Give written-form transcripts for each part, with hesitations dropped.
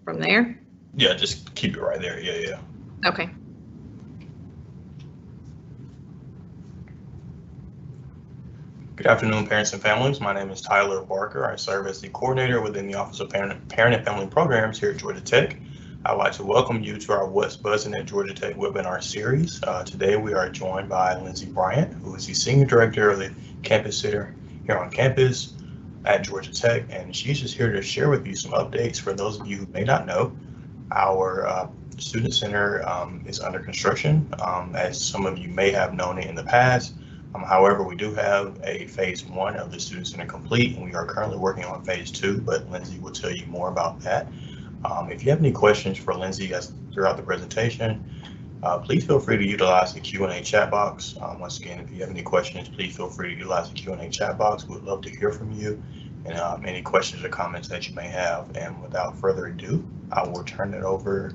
from there? Yeah, just keep it right there. Yeah. Okay. Good afternoon, parents and families. My name is Tyler Barker. I serve as the coordinator within the Office of Parent and Family Programs here at Georgia Tech. I'd like to welcome you to our What's Buzzin' at Georgia Tech webinar series. Today we are joined by Lindsay Bryant, who is the Senior Director of the Campus Center here on campus at Georgia Tech, and she's just here to share with you some updates. For those of you who may not know, our Student Center is under construction, as some of you may have known it in the past. However, we do have a phase 1 of the Student Center complete, and we are currently working on phase 2, but Lindsay will tell you more about that. If you have any questions for Lindsay throughout the presentation, please feel free to utilize the Q&A chat box. Once again, if you have any questions, please feel free to utilize the Q&A chat box. We'd love to hear from you and any questions or comments that you may have. And without further ado, I will turn it over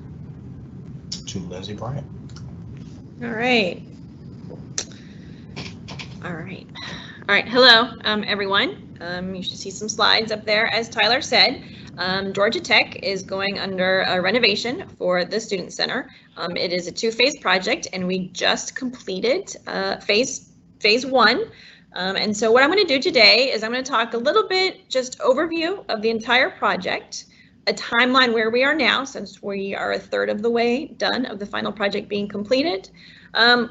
to Lindsay Bryant. All right. Hello, everyone. You should see some slides up there. As Tyler said, Georgia Tech is going under a renovation for the Student Center. It is a 2-phase project, and we just completed phase 1. And so what I'm going to do today is I'm going to talk a little bit, just overview of the entire project, a timeline where we are now, since we are a third of the way done of the final project being completed.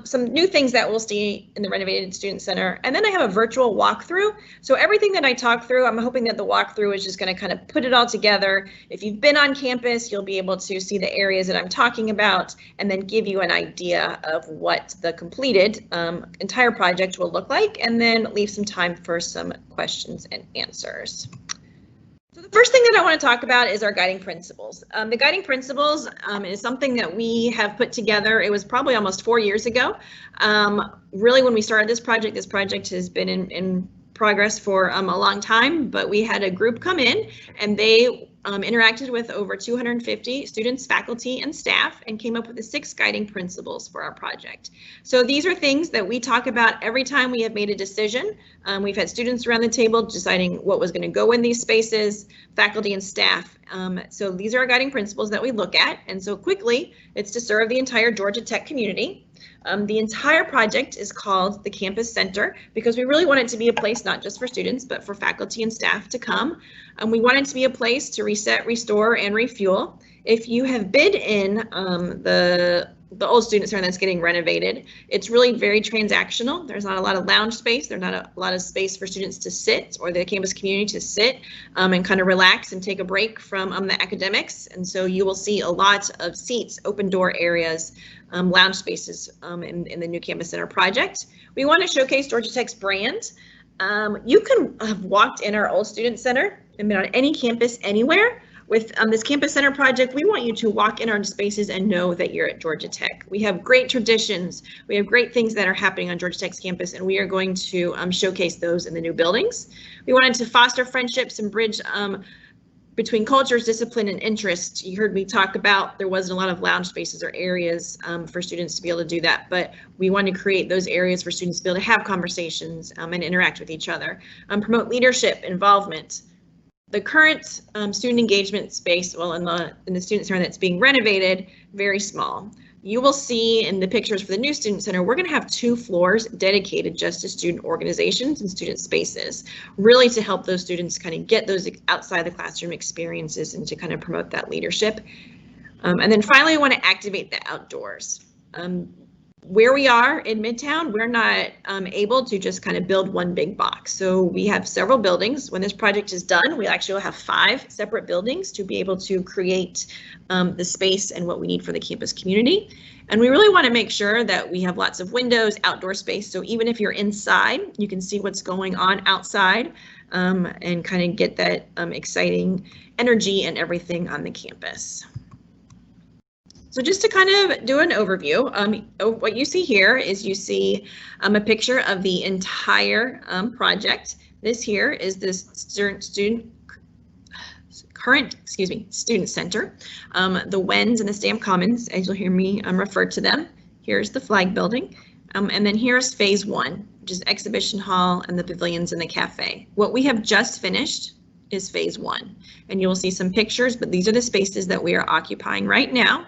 Some new things that we'll see in the renovated Student Center, and then I have a virtual walkthrough. So everything that I talk through, I'm hoping that the walkthrough is just going to kind of put it all together. If you've been on campus, you'll be able to see the areas that I'm talking about and then give you an idea of what the completed entire project will look like, and then leave some time for some questions and answers. So the first thing that I want to talk about is our guiding principles. The guiding principles is something that we have put together. It was probably almost 4 years ago. Really, when we started this project has been in progress for a long time, but we had a group come in and they interacted with over 250 students, faculty, and staff, and came up with the 6 guiding principles for our project. So these are things that we talk about every time we have made a decision. We've had students around the table deciding what was going to go in these spaces, faculty and staff. So these are our guiding principles that we look at. And so quickly, it's to serve the entire Georgia Tech community. The entire project is called the Campus Center because we really want it to be a place not just for students, but for faculty and staff to come. We want it to be a place to reset, restore, and refuel. If you have been in the old Student Center that's getting renovated, it's really very transactional. There's not a lot of lounge space. There's not a lot of space for students to sit, or the campus community to sit and kind of relax and take a break from the academics. And so you will see a lot of seats, open door areas, lounge spaces in the new Campus Center project. We want to showcase Georgia Tech's brand. You can have walked in our old Student Center and been on any campus anywhere. With this Campus Center project, we want you to walk in our spaces and know that you're at Georgia Tech. We have great traditions. We have great things that are happening on Georgia Tech's campus, and we are going to showcase those in the new buildings. We wanted to foster friendships and bridge between cultures, discipline, and interest. You heard me talk about there wasn't a lot of lounge spaces or areas for students to be able to do that, but we want to create those areas for students to be able to have conversations and interact with each other. Promote leadership, involvement. The current student engagement space, well, in the Student Center that's being renovated, very small. You will see in the pictures for the new Student Center, we're going to have 2 floors dedicated just to student organizations and student spaces, really to help those students kind of get those outside the classroom experiences and to kind of promote that leadership. And then finally, I want to activate the outdoors. Where we are in Midtown, we're not able to just kind of build one big box. So we have several buildings. When this project is done, we actually will have 5 separate buildings to be able to create the space and what we need for the campus community. And we really want to make sure that we have lots of windows, outdoor space. So even if you're inside, you can see what's going on outside and kind of get that exciting energy and everything on the campus. So just to kind of do an overview, what you see here is you see a picture of the entire project. This here is this Student Center. The Wens and the Stamp Commons, as you'll hear me refer to them. Here's the flag building. And then here's phase 1, which is exhibition hall and the pavilions and the cafe. What we have just finished is phase 1. And you'll see some pictures, but these are the spaces that we are occupying right now.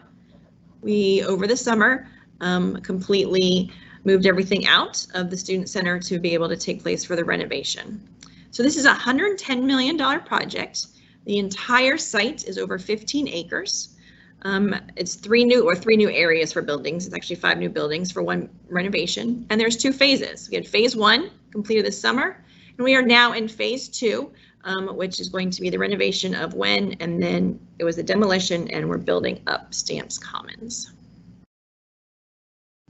We, over the summer, completely moved everything out of the Student Center to be able to take place for the renovation. So this is a $110 million project. The entire site is over 15 acres. It's three new areas for buildings. It's actually 5 new buildings for 1 renovation. And there's 2 phases. We had phase 1 completed this summer, and we are now in phase 2, which is going to be the renovation of Wen, and then it was the demolition, and we're building up Stamps Commons.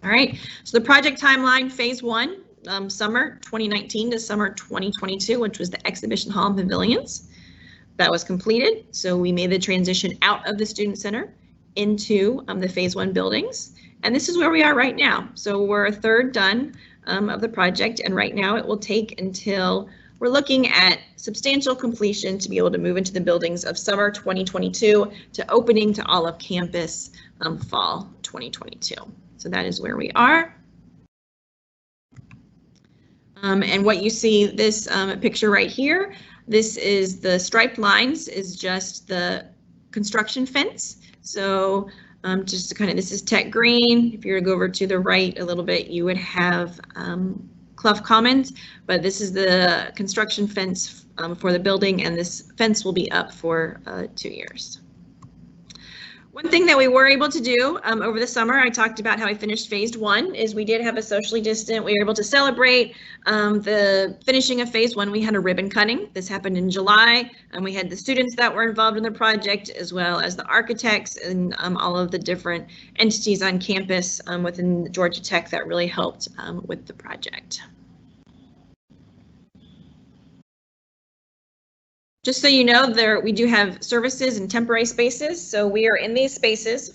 All right, so the project timeline, phase 1, summer 2019 to summer 2022, which was the exhibition hall and pavilions. That was completed, so we made the transition out of the Student Center into the phase 1 buildings, and this is where we are right now. So we're a third done of the project, and right now it will take until we're looking at substantial completion to be able to move into the buildings of summer 2022 to opening to all of campus fall 2022. So that is where we are. And what you see, this picture right here, this is the striped lines, is just the construction fence. So just to kind of, this is Tech Green. If you were to go over to the right a little bit, you would have Clough Commons, but this is the construction fence for the building, and this fence will be up for 2 years. One thing that we were able to do over the summer, I talked about how I finished phase 1, is we did have a socially distant. We were able to celebrate the finishing of phase 1. We had a ribbon cutting. This happened in July, and we had the students that were involved in the project, as well as the architects and all of the different entities on campus within Georgia Tech that really helped with the project. Just so you know, we do have services and temporary spaces. So we are in these spaces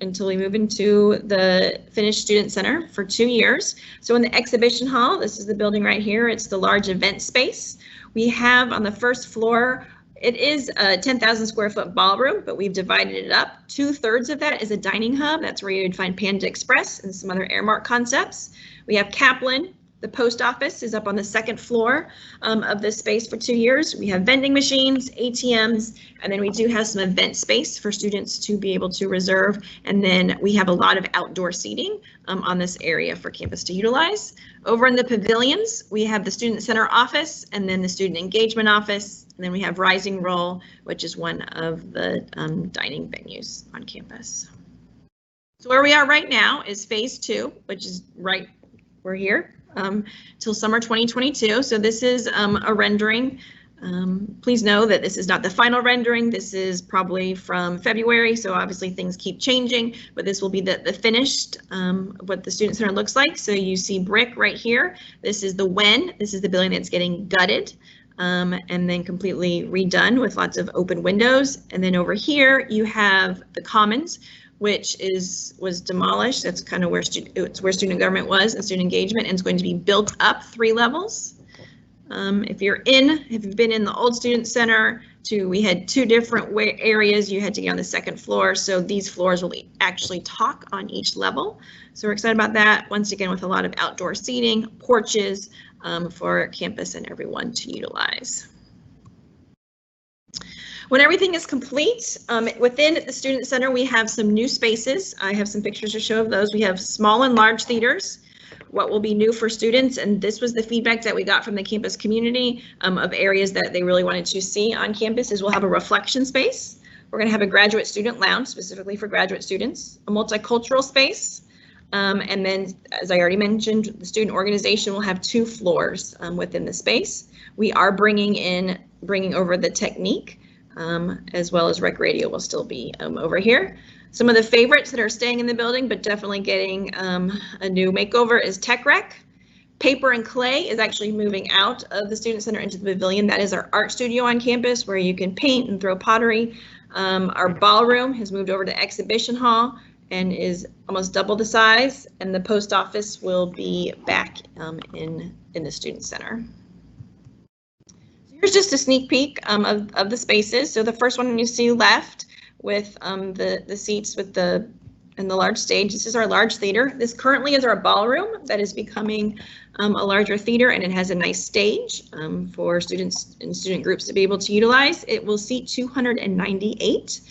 until we move into the finished student center for 2 years. So in the exhibition hall, this is the building right here. It's the large event space. We have on the first floor, it is a 10,000 square foot ballroom, but we've divided it up. 2/3 of that is a dining hub. That's where you'd find Panda Express and some other Airmark concepts. We have Kaplan. The post office is up on the 2nd floor of this space for 2 years. We have vending machines, ATMs, and then we do have some event space for students to be able to reserve. And then we have a lot of outdoor seating on this area for campus to utilize. Over in the pavilions, we have the student center office and then the student engagement office. And then we have Rising Roll, which is one of the dining venues on campus. So where we are right now is phase 2, which is we're here. Till summer 2022. So this is a rendering. Please know that this is not the final rendering. This is probably from February, so obviously things keep changing, but this will be the finished, what the student center looks like. So you see brick right here. This is the Wen. This is the building that's getting gutted and then completely redone with lots of open windows. And then over here you have the Commons, which was demolished. That's kind of where student government was and student engagement, and it's going to be built up 3 levels. If you've been in the old student center, we had 2 different areas. You had to get on the 2nd floor, so these floors will actually talk on each level. So we're excited about that. Once again, with a lot of outdoor seating, porches for campus and everyone to utilize. When everything is complete, within the Student Center, we have some new spaces. I have some pictures to show of those. We have small and large theaters, what will be new for students, and this was the feedback that we got from the campus community of areas that they really wanted to see on campus. Is we'll have a reflection space. We're going to have a graduate student lounge, specifically for graduate students, a multicultural space, and then, as I already mentioned, the student organization will have 2 floors within the space. We are bringing over the technique, as well as Rec Radio will still be over here. Some of the favorites that are staying in the building, but definitely getting a new makeover, is Tech Rec. Paper and Clay is actually moving out of the Student Center into the pavilion. That is our art studio on campus where you can paint and throw pottery. Our ballroom has moved over to Exhibition Hall and is almost double the size, and the post office will be back in the Student Center. Here's just a sneak peek of the spaces. So the first one you see left with the seats with the and the large stage. This is our large theater. This currently is our ballroom that is becoming a larger theater, and it has a nice stage for students and student groups to be able to utilize. It will seat 298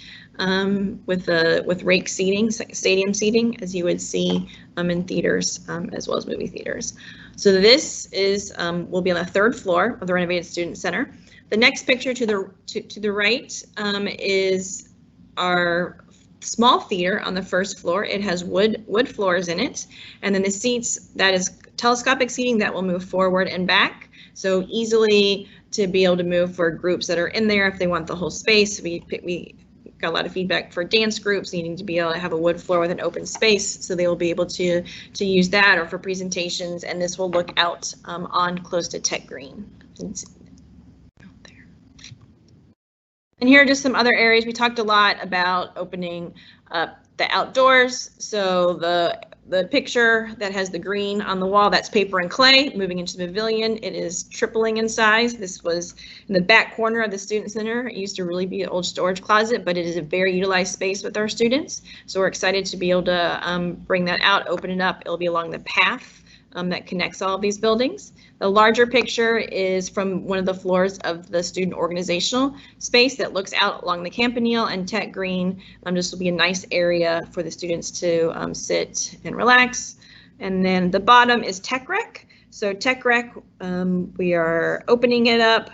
with rake seating, stadium seating, as you would see in theaters as well as movie theaters. So this is will be on the third floor of the renovated student center. The next picture to the right is our small theater on the first floor. It has wood floors in it, and then the seats, that is telescopic seating that will move forward and back, so easily to be able to move for groups that are in there if they want the whole space. We got a lot of feedback for dance groups needing to be able to have a wood floor with an open space, so they will be able to use that, or for presentations, and this will look out on close to Tech Green. And here are just some other areas. We talked a lot about opening up the outdoors. So the picture that has the green on the wall, that's paper and clay. Moving into the pavilion, it is tripling in size. This was in the back corner of the student center. It used to really be an old storage closet, but it is a very utilized space with our students. So we're excited to be able to bring that out, open it up. It'll be along the path that connects all of these buildings. The larger picture is from one of the floors of the student organizational space that looks out along the Campanile and Tech Green. This will be a nice area for the students to sit and relax. And then the bottom is Tech Rec. So Tech Rec, we are opening it up.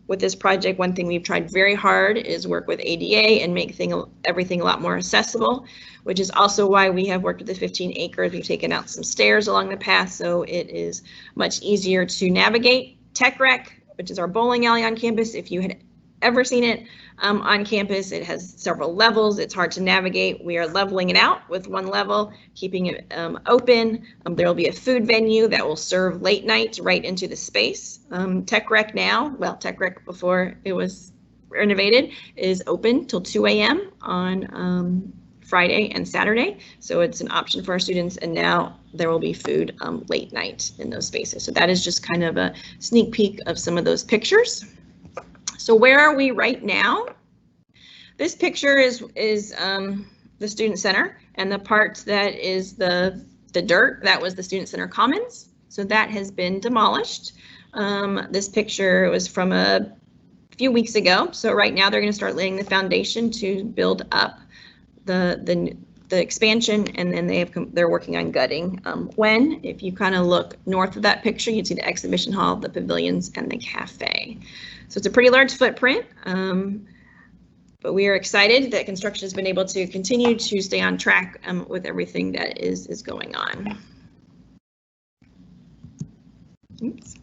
With this project, one thing we've tried very hard is work with ADA and make everything a lot more accessible, which is also why we have worked with the 15 acres. We've taken out some stairs along the path, so it is much easier to navigate. Tech Rec, which is our bowling alley on campus, if you had ever seen it on campus, it has several levels. It's hard to navigate. We are leveling it out with one level, keeping it open. There will be a food venue that will serve late night right into the space. Tech Rec now, well, Tech Rec before it was renovated, is open till 2 a.m. on Friday and Saturday. So it's an option for our students, and now there will be food late night in those spaces. So that is just kind of a sneak peek of some of those pictures. So where are we right now? This picture is the student center, and the part that is the dirt, that was the student center commons. So that has been demolished. This picture was from a few weeks ago. So right now they're going to start laying the foundation to build up the expansion, and then they're working on gutting. If you kind of look north of that picture, you'd see the exhibition hall, the pavilions, and the cafe. So it's a pretty large footprint, but we are excited that construction has been able to continue to stay on track with everything that is going on. Oops.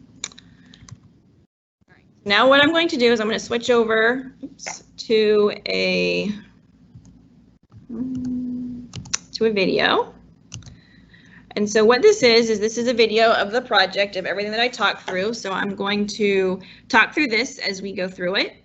All right. Now what I'm going to do is I'm going to switch over to a video. And so what this is a video of the project, of everything that I talked through. So I'm going to talk through this as we go through it.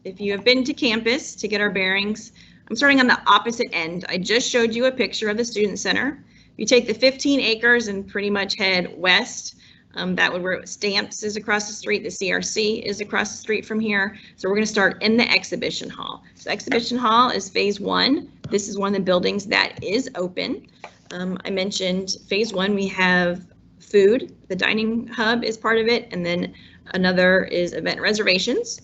If you have been to campus to get our bearings, I'm starting on the opposite end. I just showed you a picture of the student center. You take the 15 acres and pretty much head west. That would where Stamps is across the street. The CRC is across the street from here. So we're going to start in the exhibition hall. So exhibition hall is phase 1. This is one of the buildings that is open. I mentioned phase 1, we have food. The dining hub is part of it, and then another is event reservations.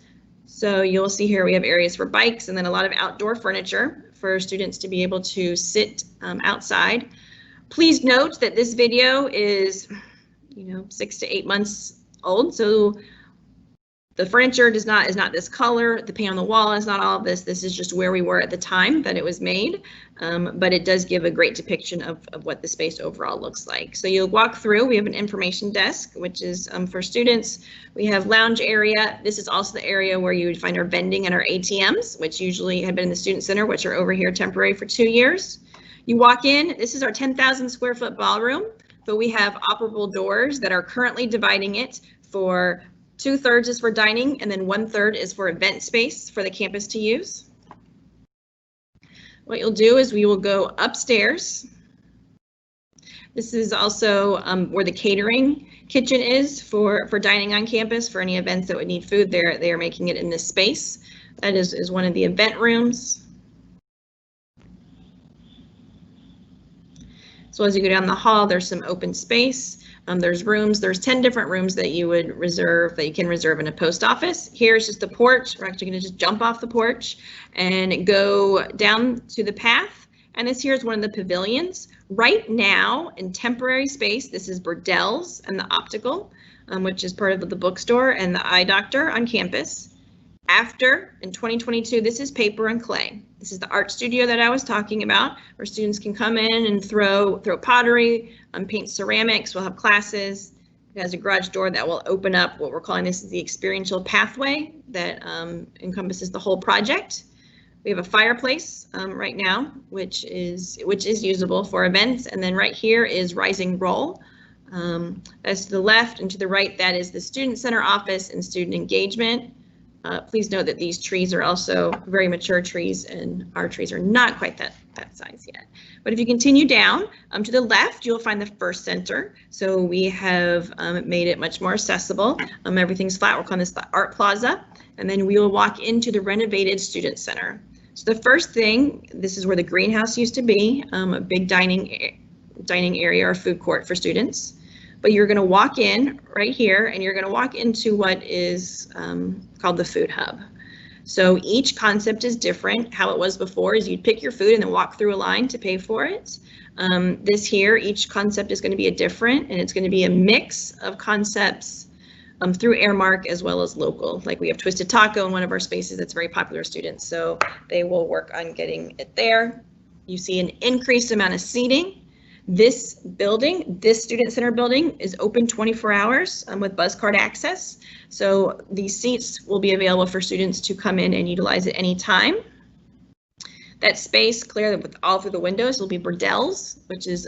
So you'll see here we have areas for bikes, and then a lot of outdoor furniture for students to be able to sit outside. Please note that this video is 6 to 8 months old, so the furniture is not this color. The paint on the wall is not all of this. This is just where we were at the time that it was made, but it does give a great depiction of what the space overall looks like. So you'll walk through. We have an information desk, which is for students. We have lounge area. This is also the area where you would find our vending and our ATMs, which usually had been in the student center, which are over here temporary for 2 years. You walk in. This is our 10,000 square foot ballroom, but we have operable doors that are currently dividing it for 2/3 is for dining, and then 1/3 is for event space for the campus to use. What you'll do is we will go upstairs. This is also where the catering kitchen is for dining on campus. For any events that would need food, they are making it in this space. That is one of the event rooms. So as you go down the hall, there's some open space. There's rooms. There's 10 different rooms that you would reserve, that you can reserve in a post office. Here's just the porch. We're actually going to just jump off the porch and go down to the path. And this here is one of the pavilions. Right now, in temporary space, this is Burdell's and the Optical, which is part of the bookstore and the eye doctor on campus. After, in 2022, this is Paper and Clay. This is the art studio that I was talking about, where students can come in and throw pottery, paint ceramics. We'll have classes. It has a garage door that will open up. What we're calling this is the experiential pathway that encompasses the whole project. We have a fireplace right now, which is usable for events. And then right here is Rising Roll. As to the left and to the right, that is the Student Center office and student engagement. Please note that these trees are also very mature trees, and our trees are not quite that size yet. But if you continue down to the left, you'll find the First Center. So we have made it much more accessible. Everything's flat. We're calling this the Art Plaza. And then we will walk into the renovated Student Center. So the first thing, this is where the greenhouse used to be, a big dining area or food court for students. But you're going to walk in right here, and you're going to walk into what is called the food hub. So each concept is different. How it was before is you'd pick your food and then walk through a line to pay for it. This here, each concept is going to be different, and it's going to be a mix of concepts through Airmark as well as local. Like we have Twisted Taco in one of our spaces that's very popular with students, so they will work on getting it there. You see an increased amount of seating. This building, this Student Center building, is open 24 hours with buzz card access. So these seats will be available for students to come in and utilize at any time. That space clear with all through the windows will be Burdell's, which is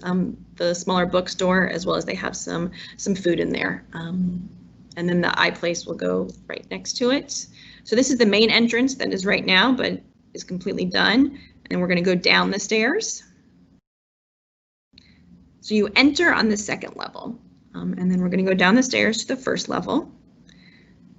the smaller bookstore, as well as they have some food in there. And then the iPlace will go right next to it. So this is the main entrance that is right now, but is completely done. And we're going to go down the stairs. So you enter on the second level, and then we're going to go down the stairs to the first level.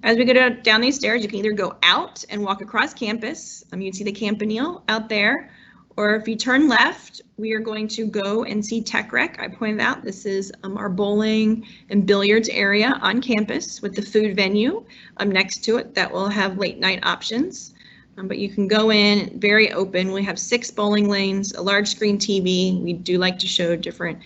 As we go down these stairs, you can either go out and walk across campus. You'd see the campanile out there, or if you turn left, we are going to go and see Tech Rec. I pointed out this is our bowling and billiards area on campus with the food venue next to it that will have late night options. But you can go in, very open. We have 6 bowling lanes, a large screen TV. We do like to show different,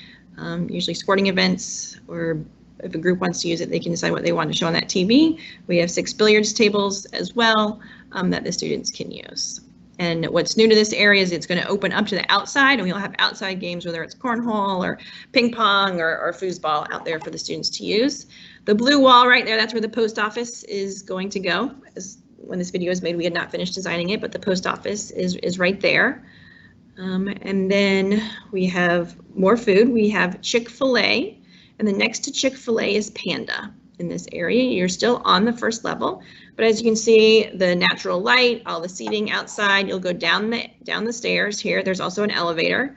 usually sporting events, or if a group wants to use it, they can decide what they want to show on that TV. We have 6 billiards tables as well that the students can use. And what's new to this area is it's going to open up to the outside, and we'll have outside games, whether it's cornhole or ping pong or foosball out there for the students to use. The blue wall right there, that's where the post office is going to go. When this video is made, we had not finished designing it, but the post office is right there. And then we have more food. We have Chick-fil-A, and then next to Chick-fil-A is Panda in this area. You're still on the first level, but as you can see, the natural light, all the seating outside, you'll go down the stairs here. There's also an elevator.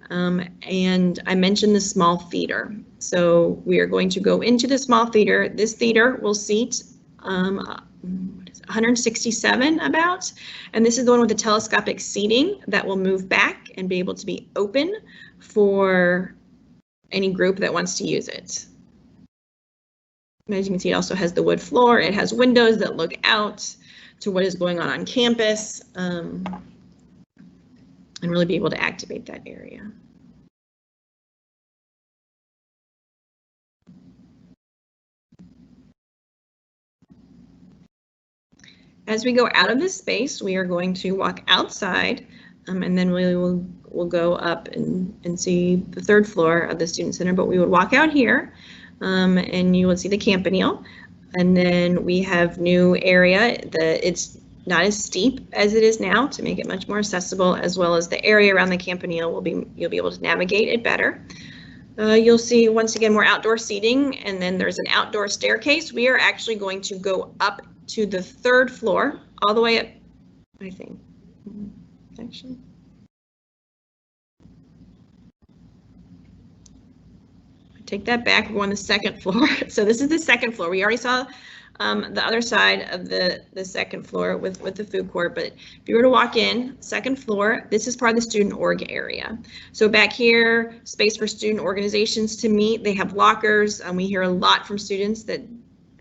And I mentioned the small theater. So we are going to go into the small theater. This theater will seat 167 about, and this is the one with the telescopic seating that will move back and be able to be open for any group that wants to use it. As you can see, it also has the wood floor. It has windows that look out to what is going on campus, and really be able to activate that area. As we go out of this space, we are going to walk outside, and then we'll go up and see the 3rd floor of the Student Center, but we would walk out here, and you will see the campanile. And then we have new area. It's not as steep as it is now to make it much more accessible, as well as the area around the campanile you'll be able to navigate it better. You'll see once again more outdoor seating, and then there's an outdoor staircase. We are actually going to go up to the 3rd floor, all the way up, I think, actually. Take that back, we're on the 2nd floor. So this is the 2nd floor. We already saw the other side of the second floor with the food court. But if you were to walk in, second floor, this is part of the student org area. So back here, space for student organizations to meet. They have lockers. We hear a lot from students that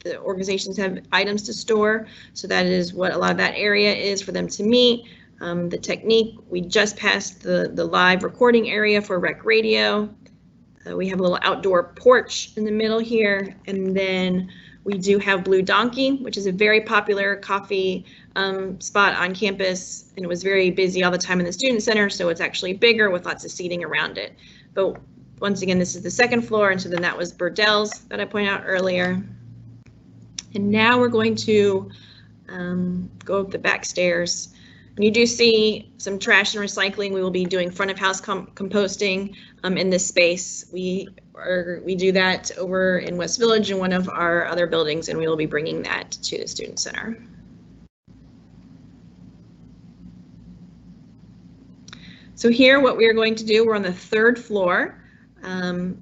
the organizations have items to store. So that is what a lot of that area is for them to meet. The technique, we just passed the live recording area for rec radio. We have a little outdoor porch in the middle here, and then we do have Blue Donkey, which is a very popular coffee spot on campus, and it was very busy all the time in the student center, so it's actually bigger with lots of seating around it. But once again, this is the second floor, and so then that was Burdel's that I pointed out earlier. And now we're going to go up the back stairs. And you do see some trash and recycling. We will be doing front of house composting in this space. We do that over in West Village in one of our other buildings, and we will be bringing that to the Student Center. So here, what we are going to do, we're on the third floor, and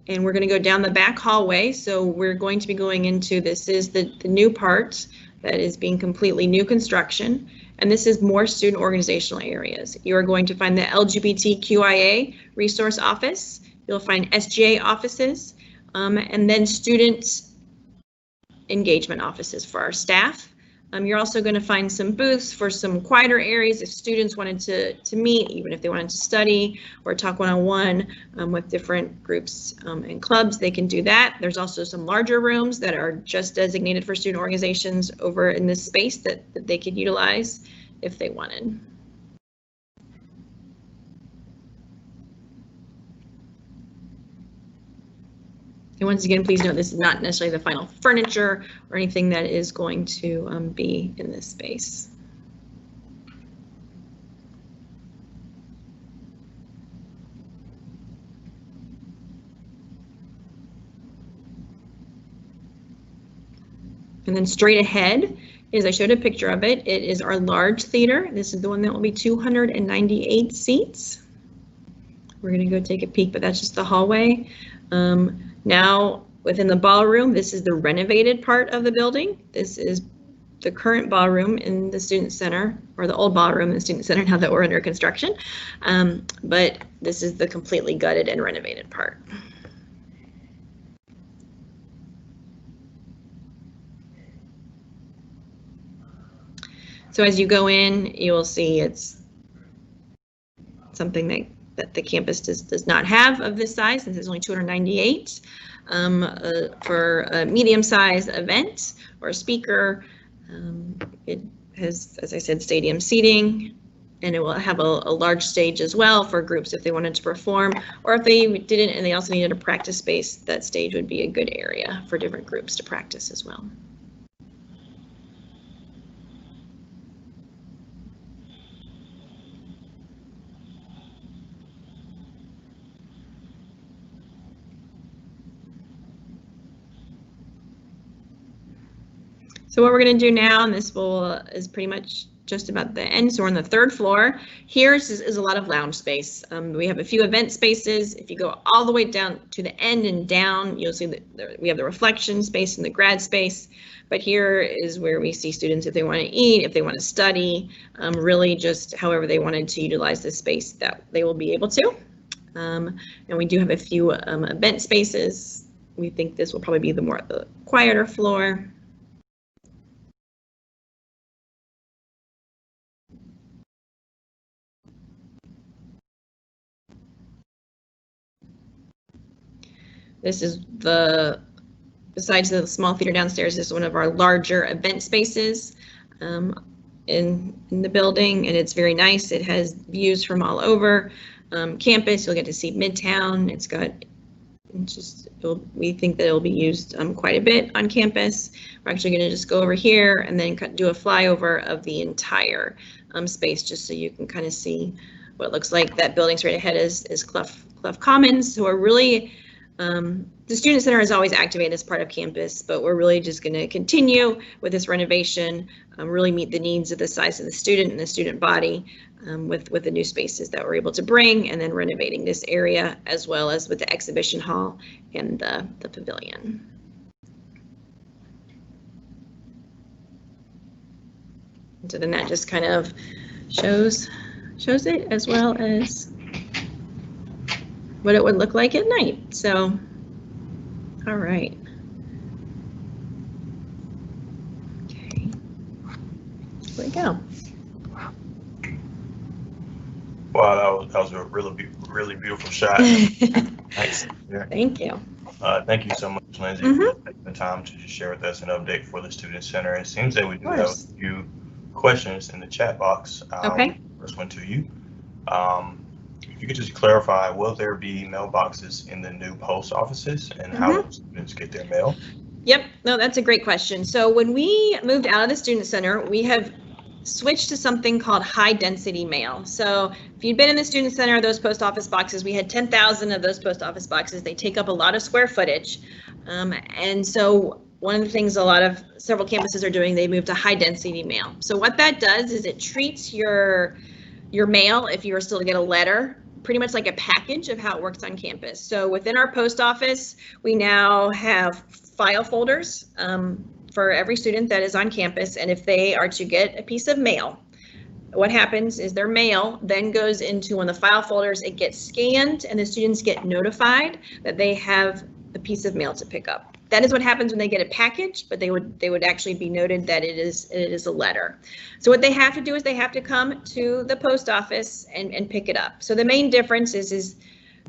we're going to go down the back hallway. So we're going to be going into, this is the new part that is being completely new construction. And this is more student organizational areas. You are going to find the LGBTQIA resource office. You'll find SGA offices, and then student engagement offices for our staff. You're also going to find some booths for some quieter areas if students wanted to meet, even if they wanted to study or talk one-on-one with different groups and clubs, they can do that. There's also some larger rooms that are just designated for student organizations over in this space that they could utilize if they wanted. And once again, please note this is not necessarily the final furniture or anything that is going to be in this space. And then straight ahead is, I showed a picture of it, it is our large theater. This is the one that will be 298 seats. We're going to go take a peek, but that's just the hallway. Now, within the ballroom, this is the renovated part of the building. This is the current ballroom in the Student Center, or the old ballroom in the Student Center now that we're under construction. But this is the completely gutted and renovated part. So as you go in, you will see it's something that the campus does not have of this size, since it's only 298 for a medium-sized event or a speaker. It has, as I said, stadium seating, and it will have a large stage as well for groups if they wanted to perform, or if they didn't and they also needed a practice space, that stage would be a good area for different groups to practice as well. So what we're going to do now, and this is pretty much just about the end, so we're on the third floor. Here is a lot of lounge space. We have a few event spaces. If you go all the way down to the end and down, you'll see that we have the reflection space and the grad space. But here is where we see students if they want to eat, if they want to study, really just however they wanted to utilize this space that they will be able to. And we do have a few event spaces. We think this will probably be the quieter floor. This is besides the small theater downstairs, this is one of our larger event spaces in the building, and it's very nice. It has views from all over campus. You'll get to see Midtown. We think that it'll be used quite a bit on campus. We're actually going to just go over here and then do a flyover of the entire space, just so you can kind of see what it looks like. That building straight ahead is Clough Commons. So we're really the Student Center is always activated as part of campus, but we're really just going to continue with this renovation, really meet the needs of the size of the student and the student body with the new spaces that we're able to bring, and then renovating this area as well as with the exhibition hall and the pavilion. So then that just kind of shows it as well as what it would look like at night. So, all right. Okay. There we go. Wow, that was a really beautiful shot. Thanks. Yeah. Thank you. Thank you so much, Lindsay, for taking the time to just share with us an update for the Student Center. It seems that we do have a few questions in the chat box. Okay. First one to you. If you could just clarify, will there be mailboxes in the new post offices, and how will students get their mail? Yep, no, that's a great question. So when we moved out of the Student Center, we have switched to something called high density mail. So if you'd been in the Student Center, those post office boxes, we had 10,000 of those post office boxes. They take up a lot of square footage. And so one of the things several campuses are doing, they moved to high density mail. So what that does is it treats your mail, if you were still to get a letter, pretty much like a package of how it works on campus. So within our post office, we now have file folders for every student that is on campus. And if they are to get a piece of mail, what happens is their mail then goes into one of the file folders, it gets scanned, and the students get notified that they have a piece of mail to pick up. That is what happens when they get a package, but they would actually be noted that it is a letter. So what they have to do is they have to come to the post office and pick it up. So the main difference is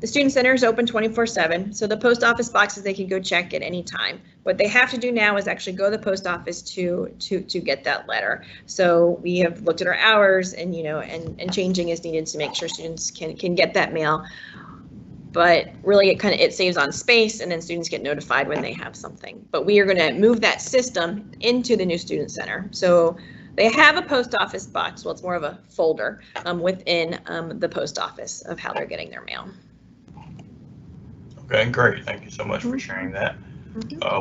the Student Center is open 24/7. So the post office boxes, they can go check at any time. What they have to do now is actually go to the post office to get that letter. So we have looked at our hours and, and changing is needed to make sure students can get that mail. But really it saves on space, and then students get notified when they have something. But we are going to move that system into the new Student Center. So they have a post office box. Well, it's more of a folder within the post office of how they're getting their mail. Okay, great. Thank you so much for sharing that.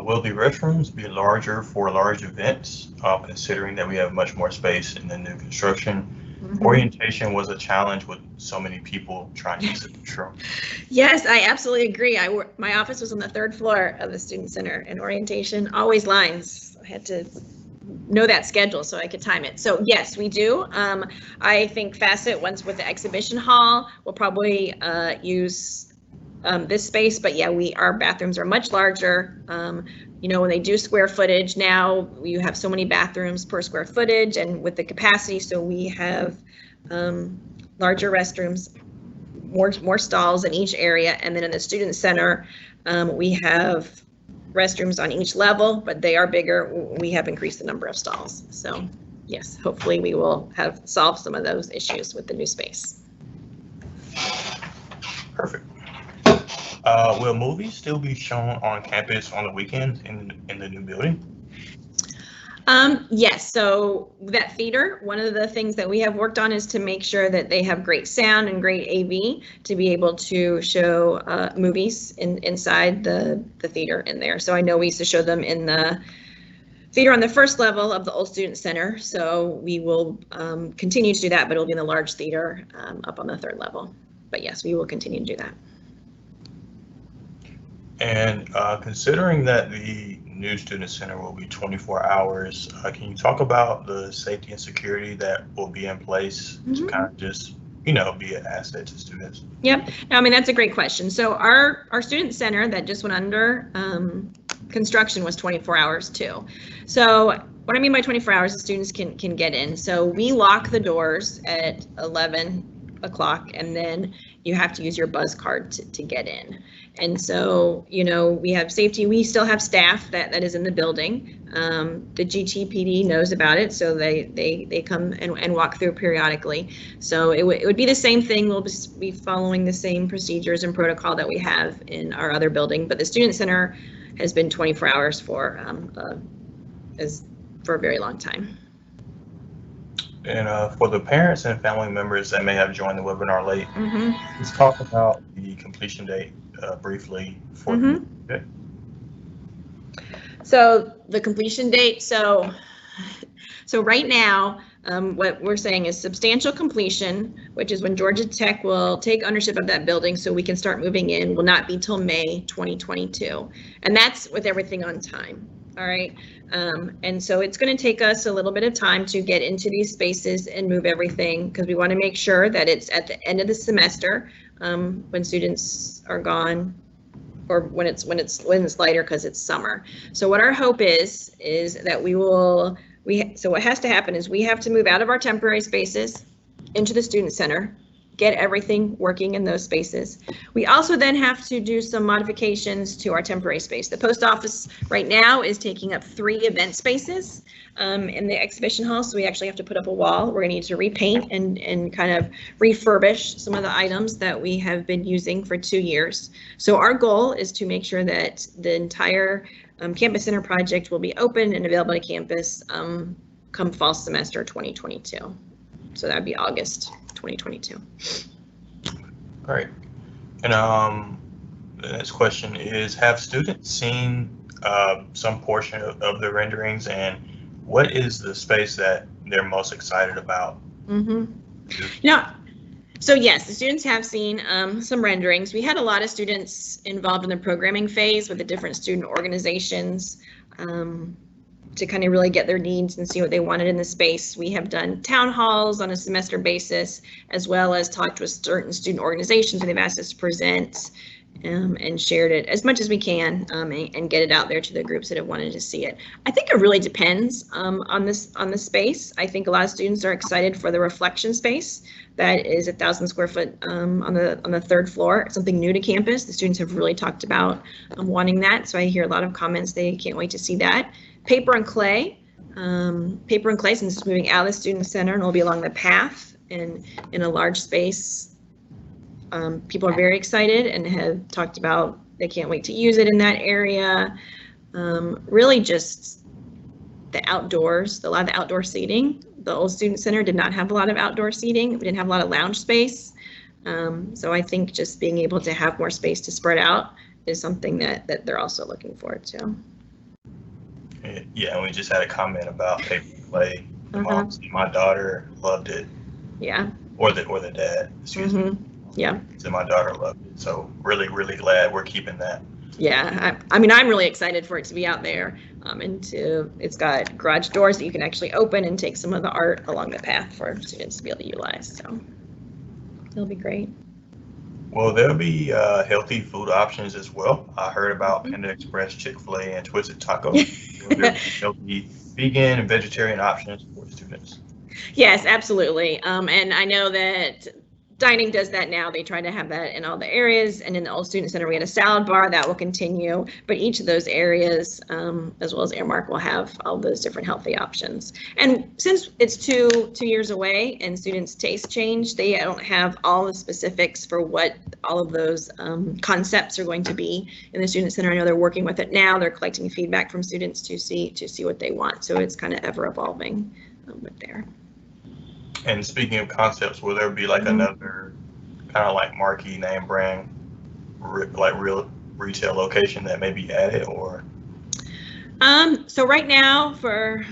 Will the restrooms be larger for large events, considering that we have much more space in the new construction? Orientation was a challenge with so many people trying to use the restroom. Yes, I absolutely agree. My office was on the 3rd floor of the Student Center, and orientation, always lines. I had to know that schedule so I could time it. So yes, we do. I think Facet, once with the exhibition hall, will probably use this space, but yeah, our bathrooms are much larger. When they do square footage now, you have so many bathrooms per square footage, and with the capacity, so we have larger restrooms, more stalls in each area, and then in the Student Center, we have restrooms on each level, but they are bigger. We have increased the number of stalls. So yes, hopefully we will have solved some of those issues with the new space. Perfect. Will movies still be shown on campus on the weekends in the new building? Yes, so that theater, one of the things that we have worked on is to make sure that they have great sound and great AV to be able to show movies inside the theater in there. So I know we used to show them in the theater on the 1st level of the old Student Center. So we will continue to do that, but it'll be in the large theater up on the 3rd level. But yes, we will continue to do that. And considering that the new Student Center will be 24 hours, can you talk about the safety and security that will be in place to kind of just, be an asset to students? Yep, I mean, that's a great question. So our Student Center that just went under construction was 24 hours too. So what I mean by 24 hours, the students can get in. So we lock the doors at 11 o'clock, and then you have to use your buzz card to get in. And so, we have safety. We still have staff that is in the building. The GTPD knows about it, so they come and walk through periodically. So it would be the same thing. We'll be following the same procedures and protocol that we have in our other building. But the Student Center has been 24 hours for a very long time. And for the parents and family members that may have joined the webinar late, let's talk about the completion date briefly for okay. So the completion date, so right now, what we're saying is substantial completion, which is when Georgia Tech will take ownership of that building so we can start moving in, will not be till May 2022. And that's with everything on time. All right. And so it's going to take us a little bit of time to get into these spaces and move everything, because we want to make sure that it's at the end of the semester, when students are gone, or when it's lighter because it's summer. So what our hope is that so what has to happen is we have to move out of our temporary spaces into the student center, get everything working in those spaces. We also then have to do some modifications to our temporary space. The post office right now is taking up 3 event spaces in the exhibition hall, so we actually have to put up a wall. We're going to need to repaint and kind of refurbish some of the items that we have been using for 2 years. So our goal is to make sure that the entire campus center project will be open and available to campus come fall semester 2022. So that would be August 2022. Great. And the next question is, have students seen some portion of the renderings, and what is the space that they're most excited about? So yes, the students have seen some renderings. We had a lot of students involved in the programming phase with the different student organizations to kind of really get their needs and see what they wanted in the space. We have done town halls on a semester basis, as well as talked with certain student organizations, and they've asked us to present and shared it as much as we can and get it out there to the groups that have wanted to see it. I think it really depends on the space. I think a lot of students are excited for the reflection space that is 1,000 square foot on the 3rd floor. It's something new to campus. The students have really talked about wanting that, so I hear a lot of comments. They can't wait to see that. Paper and clay, since it's moving out of the student center and will be along the path and in a large space. People are very excited and have talked about they can't wait to use it in that area. Really just the outdoors, a lot of the outdoor seating. The old student center did not have a lot of outdoor seating. We didn't have a lot of lounge space. So I think just being able to have more space to spread out is something that they're also looking forward to. Yeah, we just had a comment about paper play. My daughter loved it. Yeah. Or the dad, excuse me. Yeah. So my daughter loved it. So really, really glad we're keeping that. Yeah, I mean, I'm really excited for it to be out there, it's got garage doors that you can actually open and take some of the art along the path for students to be able to utilize. So it'll be great. Well, there'll be healthy food options as well. I heard about Panda Express, Chick-fil-A, and Twisted Taco. There'll be vegan and vegetarian options for students. Yes, absolutely. And I know that dining does that now. They try to have that in all the areas, and in the old student center we had a salad bar that will continue, but each of those areas as well as Airmark will have all those different healthy options. And since it's two years away and students' tastes change, they don't have all the specifics for what all of those concepts are going to be in the student center. I know they're working with it now. They're collecting feedback from students to see what they want, so it's kind of ever evolving with there. And speaking of concepts, will there be like another kind of like marquee name brand, like real retail location that may be added, or? So right now for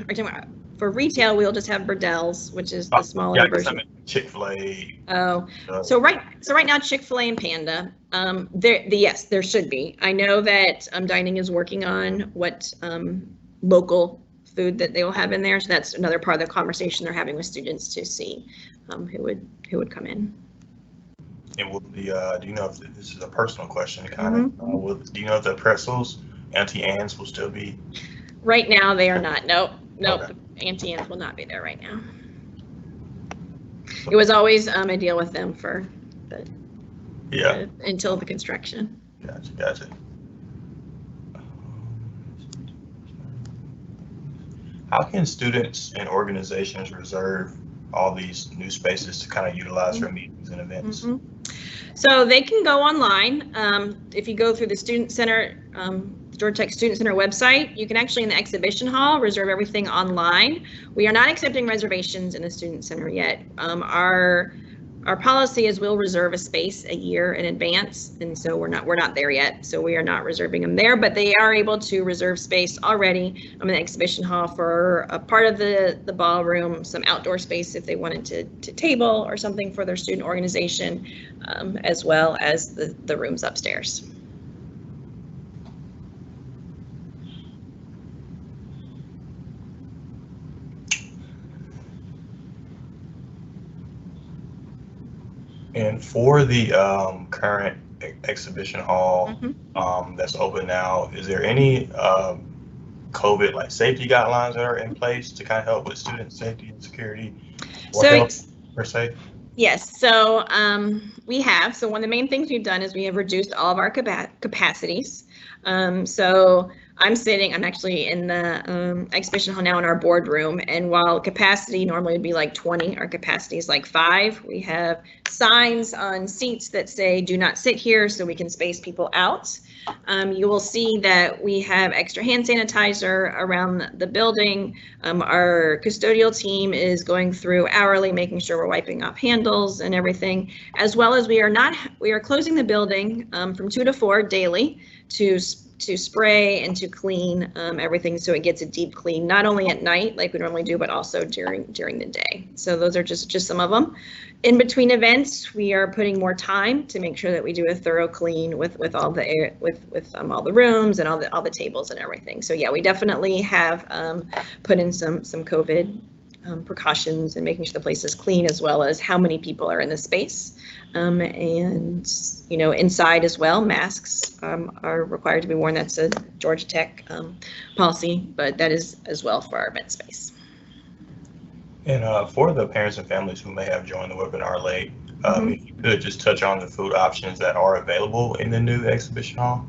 retail, we'll just have Burdell's, which is the smaller version. I mean Chick-fil-A. Oh, so right now Chick-fil-A and Panda. Yes, there should be. I know that Dining is working on what local food that they will have in there, so that's another part of the conversation they're having with students to see who would come in. And will the do you know if this is a personal question kind of do you know if the pretzels, Auntie Anne's, will still be? Right now they are not. Nope. Okay. Auntie Anne's will not be there right now. It was always a deal with them for until the construction. Gotcha. How can students and organizations reserve all these new spaces to kind of utilize for meetings and events? So they can go online. If you go through the Student Center, Georgia Tech Student Center website, you can actually in the exhibition hall reserve everything online. We are not accepting reservations in the Student Center yet. Our policy is we'll reserve a space a year in advance, and so we're not there yet. So we are not reserving them there, but they are able to reserve space already in the exhibition hall for a part of the ballroom, some outdoor space if they wanted to table or something for their student organization, as well as the rooms upstairs. And for the current exhibition hall that's open now, is there any COVID like safety guidelines that are in place to kind of help with student safety and security or So health per se? yes, so we have. So one of the main things we've done is we have reduced all of our capacities. So I'm actually in the exhibition hall now in our boardroom, and while capacity normally would be like 20, our capacity is like 5. We have signs on seats that say do not sit here so we can space people out. You will see that we have extra hand sanitizer around the building. Our custodial team is going through hourly, making sure we're wiping off handles and everything, as well as we are closing the building from 2 to 4 daily to spray and to clean everything so it gets a deep clean, not only at night like we normally do, but also during the day. So those are just some of them. In between events, we are putting more time to make sure that we do a thorough clean with all the air, with all the rooms and all the tables and everything. So yeah, we definitely have put in some COVID precautions and making sure the place is clean, as well as how many people are in the space. And inside as well, masks are required to be worn. That's a Georgia Tech policy, but that is as well for our event space. And for the parents and families who may have joined the webinar late, if you could just touch on the food options that are available in the new exhibition hall.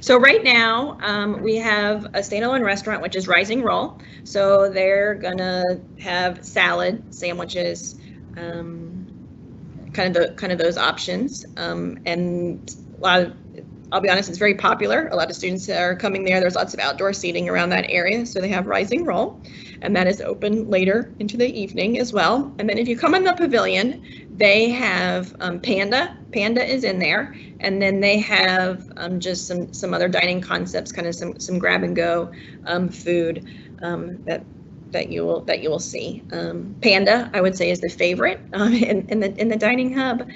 So right now we have a standalone restaurant, which is Rising Roll. So they're gonna have salad, sandwiches, kind of those options, and a lot of, I'll be honest, it's very popular. A lot of students are coming there. There's lots of outdoor seating around that area. So they have Rising Roll, and that is open later into the evening as well. And then if you come in the pavilion, they have Panda. Panda is in there. And then they have just some other dining concepts, kind of some grab and go food that you will see. Panda, I would say, is the favorite in the dining hub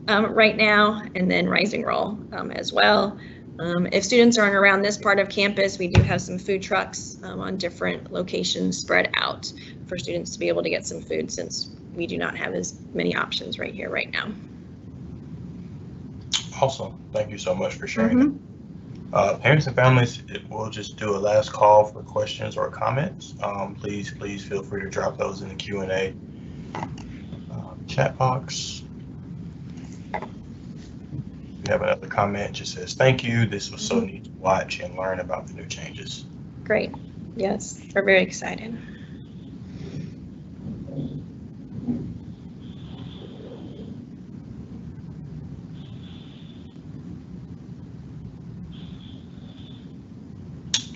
right now, and then Rising Roll as well. If students aren't around this part of campus, we do have some food trucks on different locations spread out for students to be able to get some food, since we do not have as many options right here right now. Awesome. Thank you so much for sharing. Parents and families, we'll just do a last call for questions or comments. Please feel free to drop those in the Q&A chat box. We have another comment, just says, thank you. This was so neat to watch and learn about the new changes. Great. Yes, we're very excited.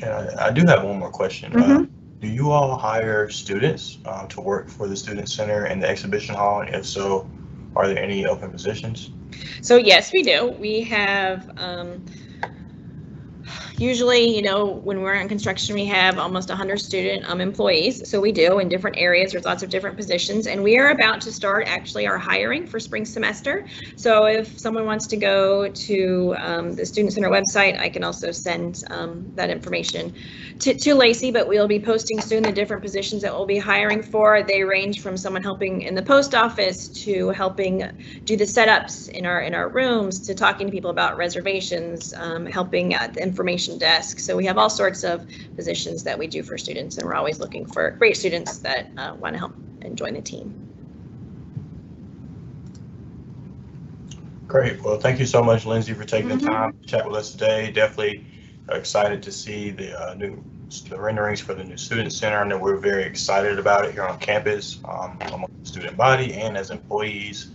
And I do have one more question. Do you all hire students to work for the Student Center and the exhibition hall? And if so, are there any open positions? So yes, we do. We have usually, when we're in construction, we have almost 100 student employees. So we do in different areas. There's lots of different positions, and we are about to start actually our hiring for spring semester. So if someone wants to go to the Student Center website, I can also send that information to Lacey, but we'll be posting soon the different positions that we'll be hiring for. They range from someone helping in the post office to helping do the setups in our rooms, to talking to people about reservations, helping at the information desk. So we have all sorts of positions that we do for students, and we're always looking for great students that want to help and join the team. Great. Well, thank you so much, Lindsay, for taking the time to chat with us today. Definitely excited to see the renderings for the new student center, and we're very excited about it here on campus, among the student body and as employees.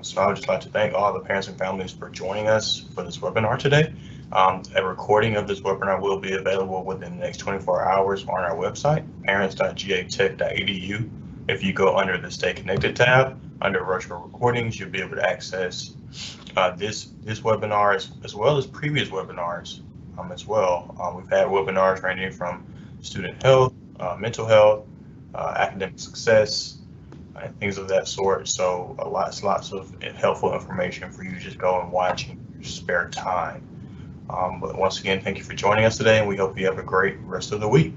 So I would just like to thank all the parents and families for joining us for this webinar today. A recording of this webinar will be available within the next 24 hours on our website, parents.gatech.edu. If you go under the Stay Connected tab, under virtual recordings, you'll be able to access this webinar as well as previous webinars as well. We've had webinars ranging from student health, mental health, academic success, and things of that sort. So lots of helpful information for you to just go and watch in your spare time. But once again, thank you for joining us today, and we hope you have a great rest of the week.